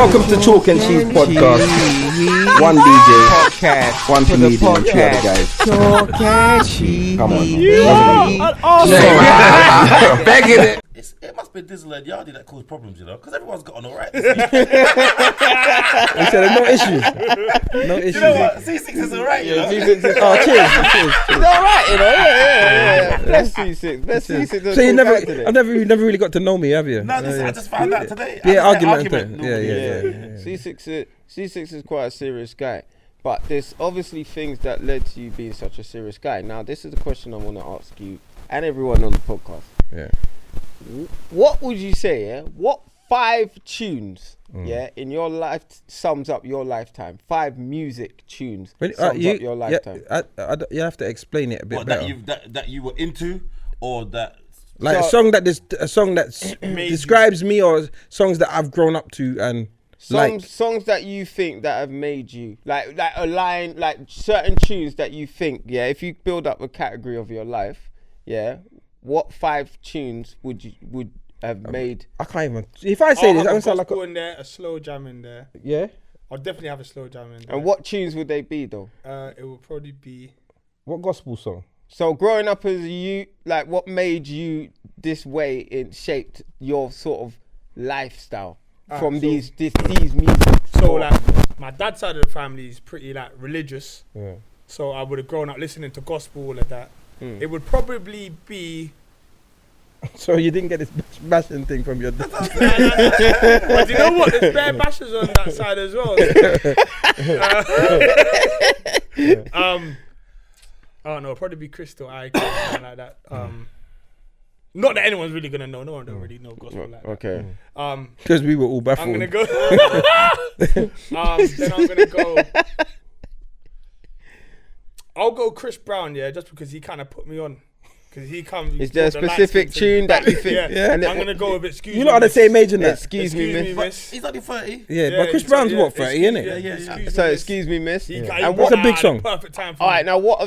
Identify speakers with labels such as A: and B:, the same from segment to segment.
A: Welcome to Chalk and Cheese Podcast. One DJ, podcast, one comedian, two other guys. Chalk and Cheese. Come on. Begging it.
B: It must be Dizzle and Yardie that cause problems, you know, because everyone's got on alright.
A: He said no issues. No issues.
B: You know what? Ceesix is alright, you know.
A: Cheers. It's alright, you know. Yeah.
C: Bless Ceesix. Bless Ceesix.
A: So you never really got to know me, have you?
B: No, I just found out today.
A: Yeah, argument.
C: Yeah. Ceesix is quite a serious guy. But there's obviously things that led to you being such a serious guy. Now, this is the question I want to ask you and everyone on the podcast.
A: Yeah.
C: What would you say, yeah? What 5 tunes, in your life sums up your lifetime? 5 music tunes sums up your lifetime.
A: You have to explain it a bit better.
B: That you were into, or that
A: like a song that describes me, or songs that I've grown up to and
C: songs that you think that have made you like a line, like certain tunes that you think, if you build up a category of your life, what 5 tunes would have made?
A: I can't even. If I say this, I'm gonna sound like
D: a slow jam in there.
A: Yeah.
D: I'll definitely have a slow jam in there.
C: And what tunes would they be though?
D: It would probably be.
A: What gospel song?
C: So growing up as you, like, what made you this way? It shaped your sort of lifestyle from these music.
D: So like, my dad's side of the family is pretty like religious.
A: Yeah.
D: So I would have grown up listening to gospel, all of that. It would probably be.
A: So you didn't get this bashing thing from your dad?
D: But you know what? There's bare bashes on that side as well. Oh no, probably be Crystal Icon, something like that. Not that anyone's really gonna know. No one don't really know gospel like that.
C: Okay.
A: Because we were all baffled.
D: I'm gonna go. Then I'm gonna go. I'll go Chris Brown, just because he kind of put me on. Because he comes.
C: Is there a specific tune that you think?
D: Yeah. And I'm gonna go with Excuse Me.
A: You're not on the same age in that.
C: Excuse me, miss.
B: He's only 30.
A: Yeah, but Chris Brown's what, 30, isn't it?
D: Yeah.
C: So excuse me, miss.
A: And what's a big song?
D: Perfect time for
C: All right, now what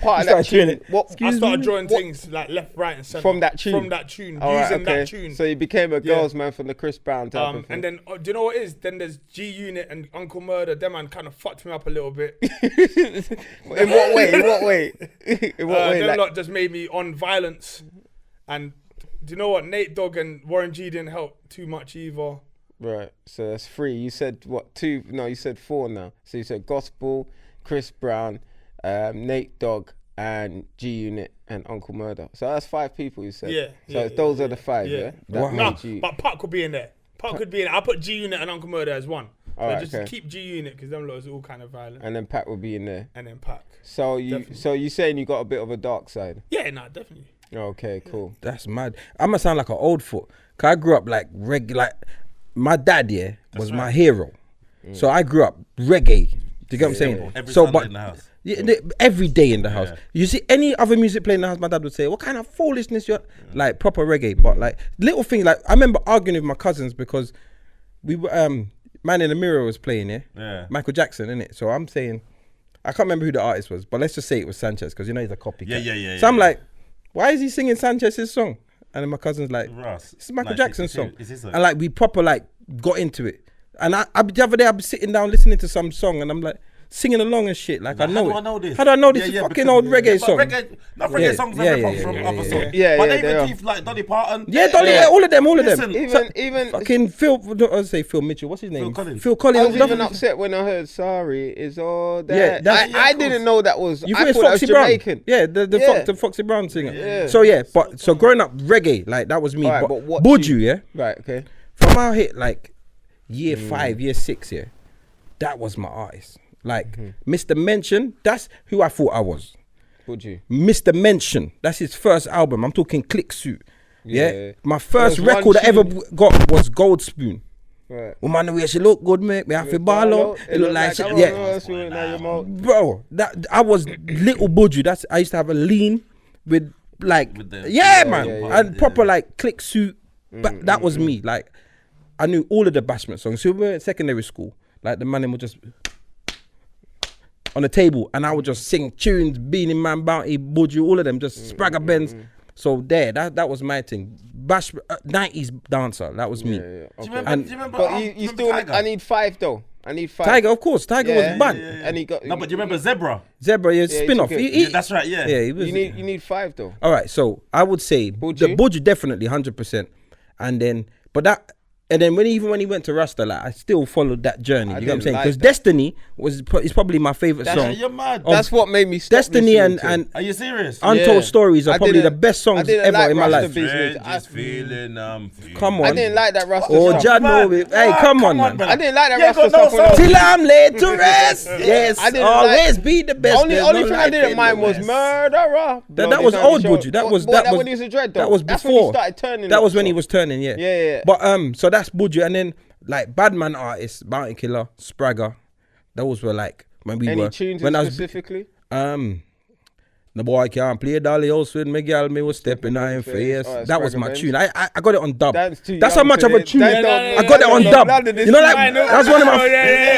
C: part of that tune?
D: I started drawing things like left, right, and centre
C: from that tune. Using
D: that tune.
C: So you became a girls' man from the Chris Brown type of thing.
D: And then do you know what it is? Then there's G Unit and Uncle Murder. Them man kind of fucked me up a little bit.
C: In what way? In what way?
D: Them lot just made me on violence. And do you know what? Nate Dogg and Warren G didn't help too much either.
C: Right. So that's 3. You said what? 2? No, you said 4 now. So you said gospel, Chris Brown, Nate Dogg, and G Unit and Uncle Murder. So that's 5 people you said.
D: Yeah.
C: So those are the 5. Yeah.
D: No, but Pac could be in there. Pac could be in there. I'll put G Unit and Uncle Murder as one. So keep G Unit because them lot is all kind of violent.
C: And then Pac will be in there.
D: And then Pac.
C: So you saying you got a bit of a dark side?
D: Yeah, definitely.
C: Okay, cool.
A: That's mad. I'm gonna sound like an old foot. Cause I grew up like reggae. Like my dad, was my hero. So I grew up reggae. Do you get what I'm saying?
B: Every Sunday in the house.
A: Yeah, every day in the house. You see any other music playing in the house, my dad would say, "What kind of foolishness you're like proper reggae?" But like little things, like I remember arguing with my cousins because we were Man in the Mirror was playing,
B: yeah.
A: Michael Jackson, innit? So I'm saying, I can't remember who the artist was, but let's just say it was Sanchez because he's a copycat.
B: Yeah.
A: So I'm like, why is he singing Sanchez's song? And then my cousin's like,
B: Russ,
A: this is Michael Jackson's song.
B: And
A: like we proper like got into it. And the other day I'd be sitting down listening to some song and I'm like singing along and shit. Like I know it.
B: How do I know this?
A: How do I know this fucking old reggae song?
B: Reggae songs are from other songs. But even Keith, like Dolly Parton.
A: Yeah, Dolly, all of them.
C: Even
A: fucking Phil, I was say Phil Mitchell. What's his name? Phil Collins.
C: I was even upset when I heard "Sorry Is All That." Yeah, I didn't know that was.
A: You
C: I
A: thought
C: that was Jamaican.
A: Yeah, the Foxy Brown singer. Yeah. So growing up reggae, like that was me.
C: Right,
A: but
C: what
A: Buju,
C: Right, okay.
A: From our hit like year 5, year 6, that was my artist. Like Mr. Mention, that's who I thought I was.
C: Buju.
A: Mr. Mention, that's his first album. I'm talking Click Suit. Yeah. My first record I ever got was Gold Spoon.
C: Right.
A: Woman, the way she look good, mate. Me have to ball out. It look like shit. Bro, that I was little Buju. I used to have a lean with like, and proper like Click Suit. But that was me. Like, I knew all of the Bashment songs. So we were in secondary school. Like the man would just on the table, and I would just sing tunes, Beanie Man, Bounty, Buju, all of them, just Spragga Benz. So that was my thing. 90s dancer, that was me.
C: Okay.
B: Do you remember?
C: But you still. I need 5 though. I need 5.
A: Tiger, of course. Tiger was bad.
C: And he got.
B: No, but do you remember Zebra?
A: Zebra, spin-off.
B: That's right. Yeah.
A: Yeah, he was.
C: You need 5 though.
A: All right, so I would say the Buju definitely 100%, and then when he went to Rasta, like I still followed that journey. You know what I'm saying? Because Destiny is probably my favorite song.
B: You're mad.
C: That's what made me stop
A: Destiny and
B: Are you serious?
A: Untold Stories are probably the best songs ever in my life.
B: Just feeling,
A: come on.
C: I didn't like that Rasta
A: Oh,
C: stuff.
A: Hey, come on, man.
C: I didn't like that Rasta stuff.
A: Till I'm laid to rest. Yes,
C: I didn't
A: always be the best.
C: Only thing I didn't mind was Murderer.
A: That was old Buju. That was
C: when he was a dread though.
A: That was
C: That's when he
A: before.
C: started turning.
A: That was when he was turning. Yeah.
C: Yeah.
A: But so that's Buju, and then like Badman artists, Bounty Killer, Spragger. Those were like when we
C: Any
A: were.
C: tunes
A: when
C: specifically?
A: The boy can't play dolly house with me girl, me was stepping on face. That was my tune. I got it on dub. That's how much of a tune. I got it on dub. You know, like that's one of my.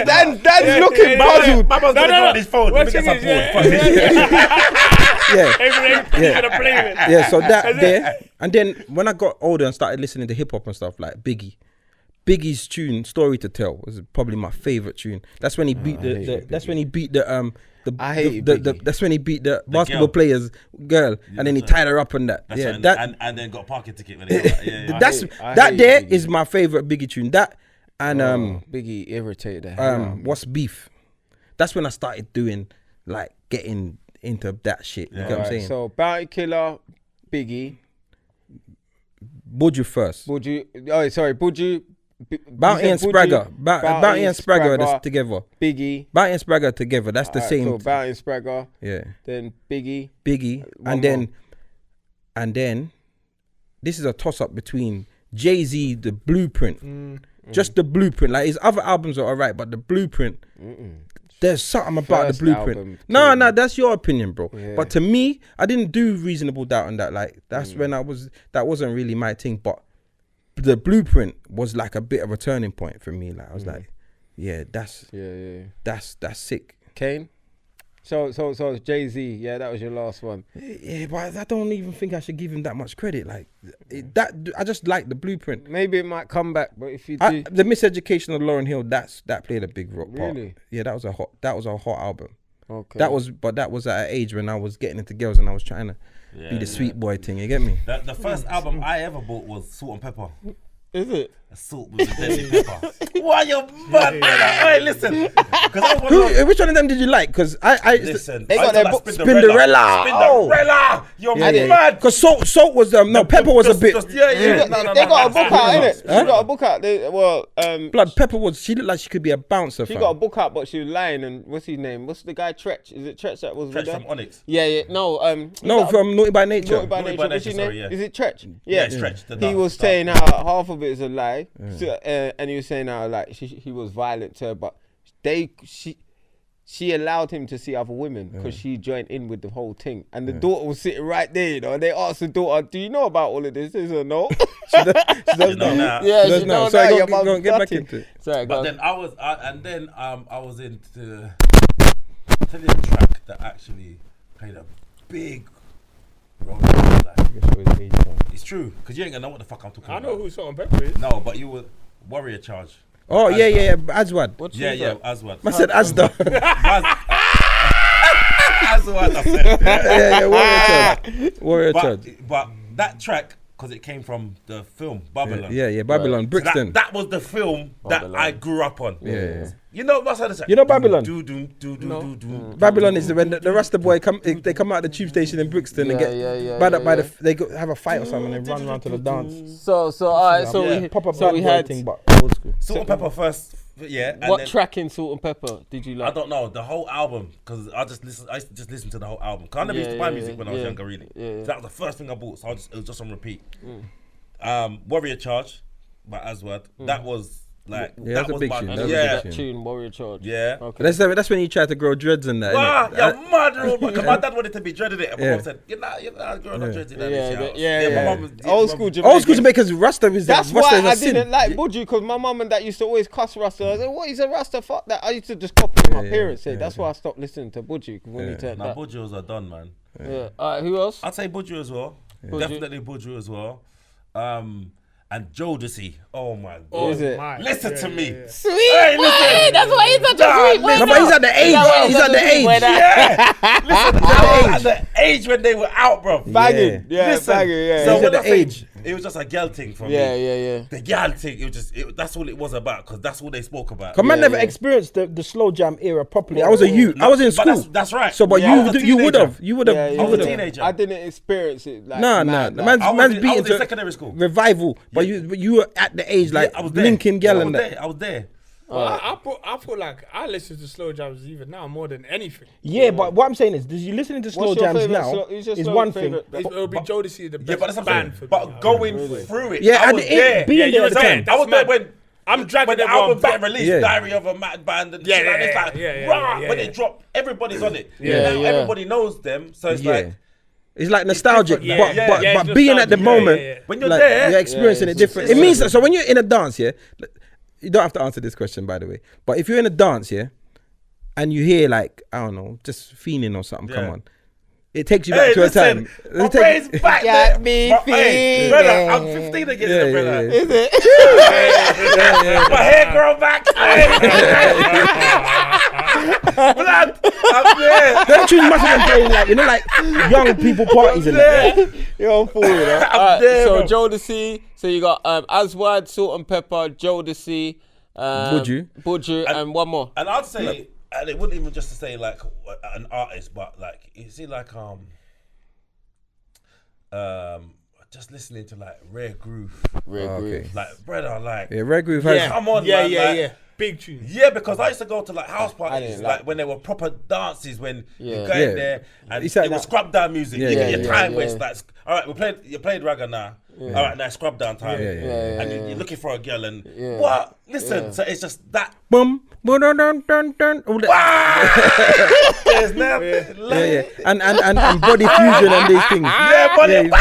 C: Dan's looking puzzled.
B: Papa's gonna go on his phone. Let me get some porn.
A: Yeah. So that there, and then when I got older and started listening to hip hop and stuff like Biggie's tune "Story to Tell" was probably my favorite tune. That's when he beat that's when he beat the that's when he beat the basketball player's girl, and then he tied her up on that.
B: And then got a parking ticket.
A: That there is my favorite Biggie tune. That and
C: Biggie irritated.
A: What's Beef? That's when I started doing like getting into that shit. You know what I'm saying?
C: So Bounty Killer, Biggie,
A: Buju first.
C: Buju.
A: Bounty and Spragger. Bounty and Spragger are together.
C: Biggie.
A: Bounty and Spragger together. That's the same.
C: So Bounty and Spragger.
A: Yeah.
C: Then Biggie.
A: And then this is a toss up between Jay-Z, The Blueprint. Just The Blueprint. Like his other albums are alright, but The Blueprint. There's something about The Blueprint. No, that's your opinion, bro. Yeah. But to me, I didn't do Reasonable Doubt on that. Like that's when that wasn't really my thing. But The Blueprint was like a bit of a turning point for me. Like I was like, that's sick.
C: Kane. So Jay-Z, that was your last one.
A: Yeah, but I don't even think I should give him that much credit. Like I just like The Blueprint.
C: Maybe it might come back, but if you do,
A: the Miseducation of Lauryn Hill, that played a big part.
C: Really?
A: Yeah, that was a hot album.
C: Okay.
A: That was at an age when I was getting into girls and I was trying to be the sweet boy thing. You get me?
B: The first album I ever bought was Salt and Pepper.
C: Is it?
B: Salt with the deadly pepper. Why you mad, brother? Hey, listen.
A: Which one of them did you like? Because I
B: listen.
C: They got their
A: Spinderella.
B: Spinderella. You're mad.
A: Because Salt was Pepper was a bit.
C: They got a book out, innit? She got a book out.
A: Blood Pepper was. She looked like she could be a bouncer.
C: She got a book out, but she was lying. And what's his name? What's the guy? Tretch? Is it Tretch that was with her?
B: From Onyx.
C: Yeah. No.
A: From Naughty by Nature.
C: Naughty by Nature. What's his name? Is it Tretch?
B: Yeah, it's Tretch.
C: He was saying how half of it is a lie. And he was saying how like he was violent to her, but she allowed him to see other women because she joined in with the whole thing, and the daughter was sitting right there, you know. And they asked the daughter, "Do you know about all of this?" She said, "No."
A: She does know.
C: Yeah, she knows now. Your mum's
A: get back into it.
C: Sorry,
B: but then I was into tell you a track that actually played a big role in my life. It's true, because you ain't gonna know what the fuck I'm talking about.
D: I know who Salt and Pepper is.
B: No, but you were Warrior Charge.
A: Oh, yeah, Aswad.
B: Aswad.
A: I said Asda.
B: Aswad, I said.
A: Warrior Charge.
B: But that track, because it came from the film Babylon.
A: Yeah, Babylon, Brixton.
B: So that was the film Babylon that I grew up on.
A: Yeah.
B: You know what's the track?
A: You know Babylon? Babylon
B: is
A: when the Rasta boy they come out of the tube station in Brixton and get they have a fight or something and run around to the dance.
C: So alright, we had
A: old school.
B: Salt and Pepper first. Yeah.
C: What track in Salt and Pepper did you like?
B: I don't know, the whole album, because I used to just listen to the whole album. Because I never used to buy music when I was younger, really. So that was the first thing I bought, so it was just on repeat. Warrior Charge by Aswad. That was like that was a big tune.
C: That tune, Warrior Charge.
B: Yeah.
A: Okay. That's when you tried to grow dreads and that.
B: Wow, you're mad, because my dad wanted to be dreaded it. And my mom said, "You're not growing up dreads in that."
C: Yeah.
B: My mom,
C: old school
A: Jamaicans. Rasta is
C: that's why I didn't like Buju, because my mum and dad used to always cuss Rasta. I was like, "What is a Rasta? Fuck that!" I used to just copy what my parents said. That's why I stopped listening to Buju when he turned that.
B: Buju was a don, man.
C: Yeah. Alright, who else?
B: I'd say Buju as well. Definitely Buju as well. And Jodeci. Oh my god.
C: Oh, is it?
B: Listen to me.
E: Sweet. Hey, listen. That's why he's such a sweet boy.
A: No, but he's at the age. He's at the age.
B: Yeah. Listen, at the age when they were out, bro.
C: Banging. Yeah,
B: Listen,
C: banging. Yeah.
B: So
A: He's at the age.
B: It was just a girl thing for me.
C: Yeah.
B: The girl thing. It was just. That's all it was about. Because that's all they spoke about.
A: Cause man never experienced the slow jam era properly. I was a youth. I was in school.
B: That's right.
A: So, but you would have.
B: I was a teenager.
C: I didn't experience it. Like,
A: Nah. Man's beating
B: I was in
A: to
B: secondary school.
A: revival. But you were at the age like
B: I was there.
A: Lincoln Gell and that.
B: I was there.
D: I feel like I listen to slow jams even now more than anything.
A: Yeah, but what I'm saying is, you listening to slow jams now is one thing.
D: It'll be Jodeci the best
B: but that's
D: band for me.
B: But going through it,
A: Yeah,
B: I
A: at
B: was
A: the
B: there.
A: being there at the time.
B: I was there when
D: I'm dragging
B: when the
D: everyone
B: album
D: back.
B: got released, Diary of a Mad Band, and shit like this, like, when it dropped, everybody's on it. Now everybody knows them, so it's like.
A: It's like nostalgic,
D: but
A: being at the moment,
B: when you're
A: like,
B: there,
A: you're experiencing it different. It means that, so when you're in a dance, you don't have to answer this question, by the way. But if you're in a dance, and you hear like, I don't know, just fiending or something, come on. It takes you back to a time.
B: My brain's back
C: Got
B: there.
C: me feeling.
B: Brother, I'm 15 again, brother.
C: Is it?
B: My hair grow back. Blood, I'm there.
A: Them tunes must have been playing like, like young people parties and that.
C: You're on forward.
B: I'm there,
C: So
B: bro.
C: Jodeci. So you got Aswad, Salt and Pepper, Jodeci, Buju, and one more.
B: And I'd say, and it wouldn't even just to say like an artist, but like you see, like just listening to like Rare Groove, like brother, like
A: Rare Groove has.
B: Come on,
D: yeah. Big tune.
B: Yeah, because I used to go to like house parties, like when there were proper dances, when you go in there and it was scrub down music. You get your time waste. Like, all right, you played Reggae now. All right, now scrub down time. And you're looking for a girl and what? Listen, so it's just that.
A: Boom, dun, dun, dun, dun. All that.
B: There's nothing.
A: And body fusion and these things.
B: Yeah, body.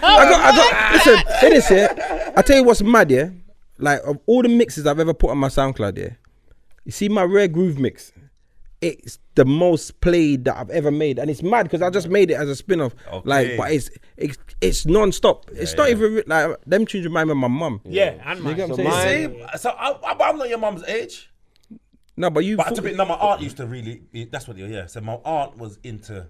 A: I got. Listen, hear this here. I tell you what's mad, yeah. Like of all the mixes I've ever put on my SoundCloud, you see my Rare Groove mix. It's the most played that I've ever made, and it's mad because I just made it as a spin-off. Like, but it's non-stop. It's not even like them tunes remind me of my mum.
D: Yeah, and
A: you get what I'm saying?
B: So I'm not your mum's age.
A: No, but you.
B: But my aunt used to really. That's what. Yeah. So my aunt was into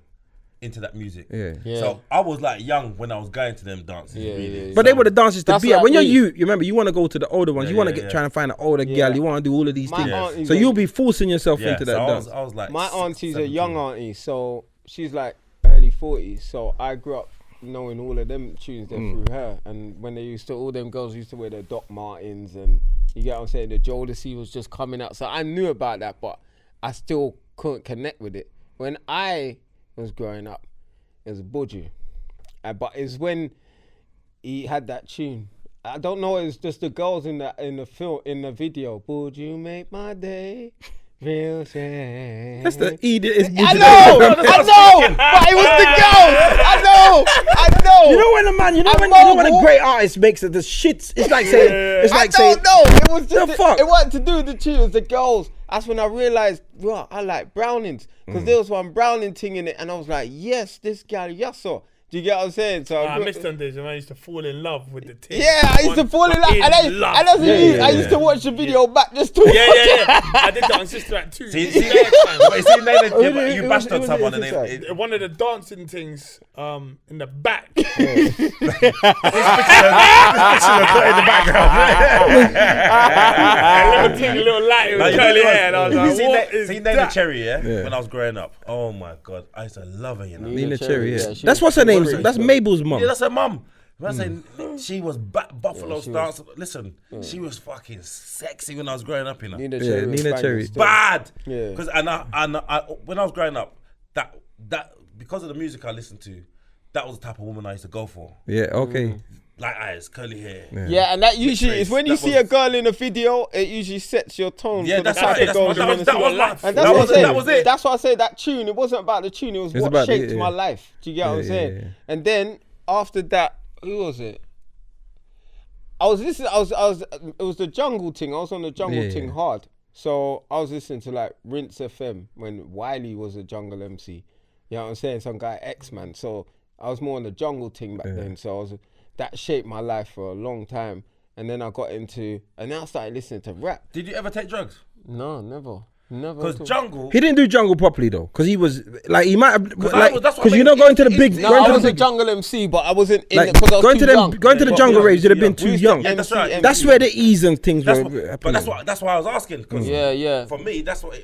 B: that music. Yeah. So I was like young when I was going to them dances. Really.
A: But they were the dances to be at. When you're you remember, you want to go to the older ones. You want to try and find an older girl. You want to do all of these things. So you'll be forcing yourself into that dance.
B: I was like,
C: my auntie's 17. A young auntie, so she's like early 40s. So I grew up knowing all of them tunes there through her. And when all them girls used to wear their Doc Martens, and you get what I'm saying, the Jodeci was just coming out. So I knew about that, but I still couldn't connect with it. When I was growing up, it was Buju, but it's when he had that tune. I don't know, it's just the girls in the video. Buju make my day real sad.
A: That's the idiot.
C: I know, but it was the girls. I know.
A: You know when when a great artist makes it, the shits. It's like saying, it's like saying,
C: no. It was just
A: the fuck.
C: It wasn't to do with the tune. It was the girls. That's when I realized, well, I like Brownings, because there was one Browning thing in it, and I was like, yes, this guy, yasso. Do you get what I'm saying? So
D: I missed them days when I used to fall in love with the team.
C: Yeah, I used to fall in love, and I used to watch the video back just to watch it.
D: I did that on Sister Act 2.
B: You bashed on someone and
D: one of the dancing things in the back.
B: This picture in the background.
D: A little light with curly hair, and I was like, what is that?
B: Nina Cherry, when I was growing up. Oh my God, I used to love her, you know.
A: Nina Cherry, that's what's her name. That's Mabel's mum.
B: Yeah, that's her mum. When I say she was Buffalo Stars, listen, she was fucking sexy when I was growing up, you know.
C: Nina
A: Cherry.
B: Bad. Yeah. Because when I was growing up, that because of the music I listened to, that was the type of woman I used to go for.
A: Yeah. Okay.
B: Light eyes, curly hair.
C: Yeah, and that usually is when you see a girl in a video, it usually sets your tone.
B: Yeah,
C: for
B: that's
C: the type
B: right.
C: of girls you want to see. And that was it. That's why I say that tune. It wasn't about the tune. It was what shaped my life. Do you get what I'm saying? Yeah. And then after that, who was it? I was listening. It was the jungle thing. I was on the jungle thing hard. So I was listening to like Rinse FM when Wiley was a jungle MC. You know what I'm saying? Some guy X-Man. So I was more on the jungle thing back then. So that shaped my life for a long time. And then I got into, and then I started listening to rap.
B: Did you ever take drugs?
C: No, never.
B: Because jungle.
A: He didn't do jungle properly though, because he was like he might have
B: that's
A: because you know going to the big.
C: No, I was a jungle MC, but I wasn't in because I was
A: going
C: too
A: to
C: young.
A: Going to the jungle raves, you'd have been too young.
B: Yeah, that's right.
A: That's where the ease and things were.
B: But that's why I was asking. Because
C: Yeah.
B: for me, that's what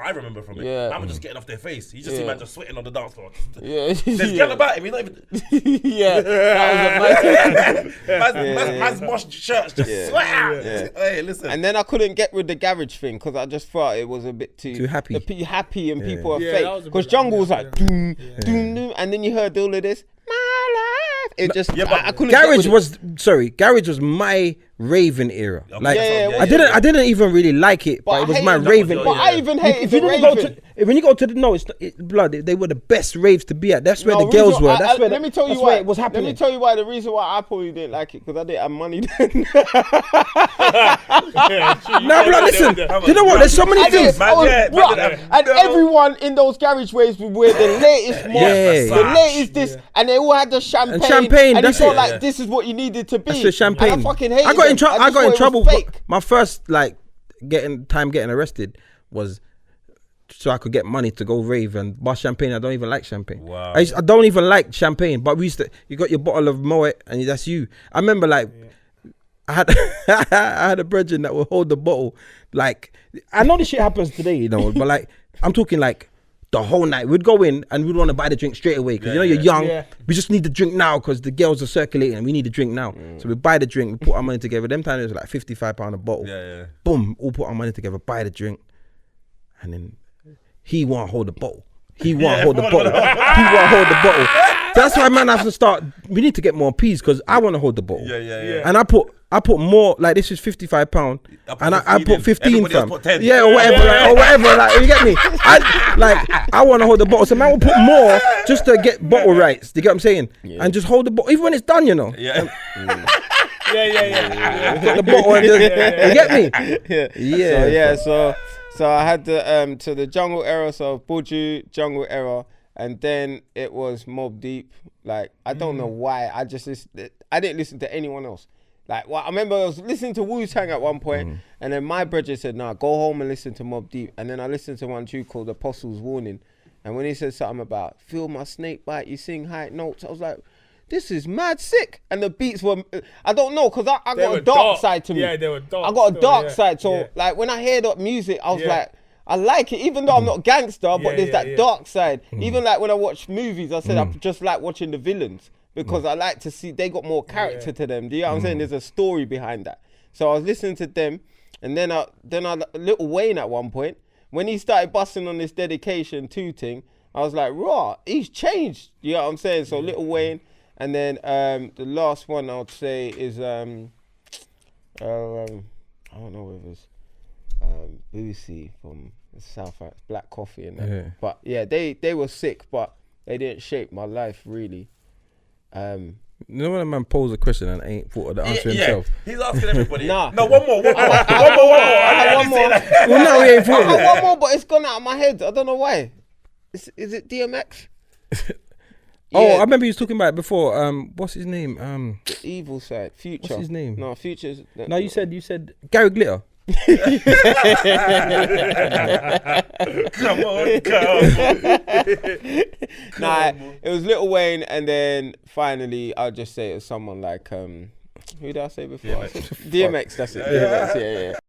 B: I remember from it.
C: Yeah.
B: Man was just getting off their face. You just see man just sweating on the dance floor.
C: Yeah.
B: There's yell about him. He's not even.
C: Yeah. That was a
B: Man's mosh shirts just sweat. Hey, listen.
C: And then I couldn't get with the garage thing because I just thought it was a bit too
A: happy.
C: Happy and people are
D: Yeah, that was
C: fake.
D: a
C: Because
D: bit
C: jungle was
D: like
C: like doom, doom, doom, and then you heard all of this. My life. It just I couldn't.
A: Garage
C: get
A: was Garage was my raving era. Like
C: Yeah,
A: I didn't even really like it, but it was my raving.
C: But I even hated
A: If you
C: the
A: didn't go
C: raving.
A: to, when you go to the blood, they were the best raves to be at. That's where
C: No,
A: the girls
C: reason-
A: were.
C: I-
A: That's where
C: let me tell you
A: that's
C: why
A: where it was happening.
C: Let me tell you why the reason why I probably didn't like it because I didn't have money then.
A: No, but listen, do you know what? There's so many things.
C: And everyone in those garage waves would wear the latest mod, the latest this, and they all had the champagne.
A: And champagne,
C: and
A: that's
C: you felt
A: it.
C: like this is what you needed to be.
A: That's the champagne.
C: And I fucking hated
A: I got in
C: them.
A: trouble. I
C: just
A: got in
C: thought it
A: trouble.
C: was fake.
A: My first getting arrested was so I could get money to go rave and buy champagne. I don't even like champagne.
B: Wow.
A: I don't even like champagne. But we used to. You got your bottle of Moet and that's you. I remember I had I had a brethren that would hold the bottle. Like I know this shit happens today, you know, but like I'm talking like the whole night. We'd go in and we'd want to buy the drink straight away because you know you're young.
D: Yeah.
A: We just need the drink now because the girls are circulating and we need the drink now. So we buy the drink, we put our money together. Them times it was like £55 a bottle.
B: Yeah.
A: Boom, all put our money together, buy the drink, and then he won't hold the bottle. He won't hold the bottle. He won't hold the bottle. That's why man has to start. We need to get more peas because I want to hold the bottle.
B: Yeah.
A: And I put more. Like this is £55, and I put 15
B: Everybody else
A: fam.
B: put 10.
A: Yeah, or whatever. Like you get me. I want to hold the bottle. So man will put more just to get bottle rights. Do you get what I'm saying? And just hold the bottle even when it's done. You know.
B: Yeah.
A: Put the bottle and just, you get me? Yeah.
C: So I had the jungle era, so Buju jungle era, and then it was Mobb Deep. Like I don't know why. I didn't listen to anyone else. Like I remember I was listening to Wu-Tang at one point, and then my brother said, "Nah, go home and listen to Mobb Deep." And then I listened to one tune called Apostles' Warning, and when he said something about feel my snake bite, you sing high notes, I was like, this is mad sick. And the beats were, I don't know, because I got a dark side to me.
D: Yeah, they were dark.
C: I got a dark side. So, like, when I hear that music, I was like, I like it, even though I'm not gangster, but there's that dark side. Even like when I watch movies, I said I just like watching the villains because I like to see, they got more character to them. Do you know what I'm saying? There's a story behind that. So I was listening to them, and then I Lil Wayne at one point, when he started busting on this Dedication 2 thing, I was like, raw, he's changed. You know what I'm saying? So Lil Wayne. And then the last one I would say is I don't know if it's Boosie from South Africa, Black Coffee and that.
A: Yeah.
C: But yeah, they were sick, but they didn't shape my life really.
A: You know when a man pose a question and ain't thought of the answer himself?
B: He's asking everybody.
C: Nah.
B: No, one more.
C: I had one more.
A: Well, no, he ain't
C: I
A: thought of
C: had
A: it.
C: one more, but it's gone out of my head. I don't know why. Is it DMX?
A: Oh,
C: Yeah.
A: I remember you was talking about it before. What's his name?
C: The evil side, Future.
A: What's his name?
C: No, Future's.
A: No, you said Gary Glitter.
B: Come on.
C: Nah, it was Lil Wayne, and then finally I'll just say it was someone like who did I say before?
B: DMX.
C: DMX, that's it. DMX, yeah.